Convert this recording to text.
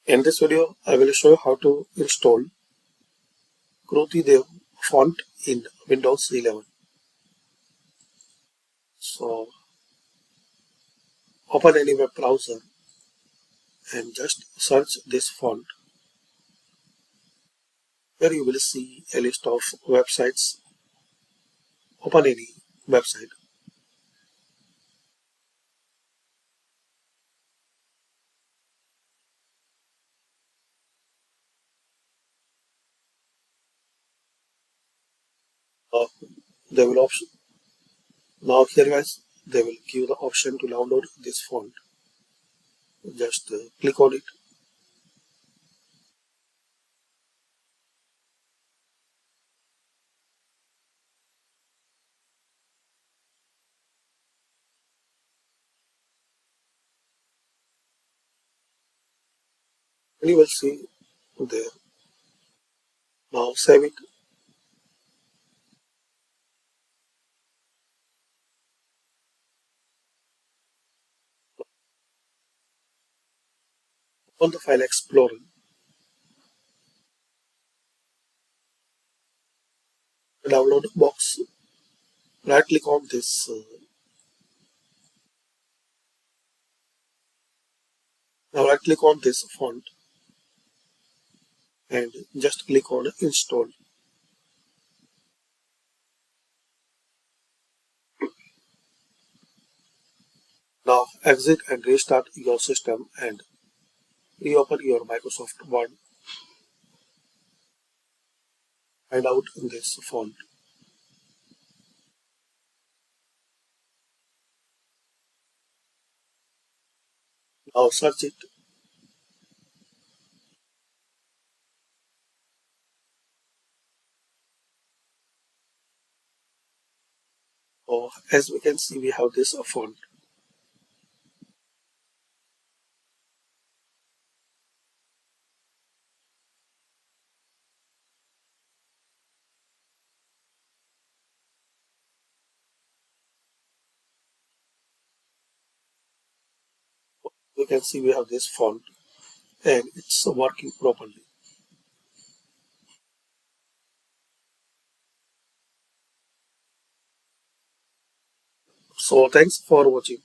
In this video, I will show you how to install Kruti font in Windows 11. So open any web browser and just search this font. Here you will see a list of websites. Open any website. Uh, they will option Now here guys, they will give the option to download this font. Just click on it. And you will see there. Now save it. On the file explorer, download box. Right click on this. Now right click on this font and just click on install. Now exit and restart your system and reopen your Microsoft Word. Find out this font. Now search it. Oh, as we can see, we have this font. We can see we have this font and it's working properly. So thanks for watching.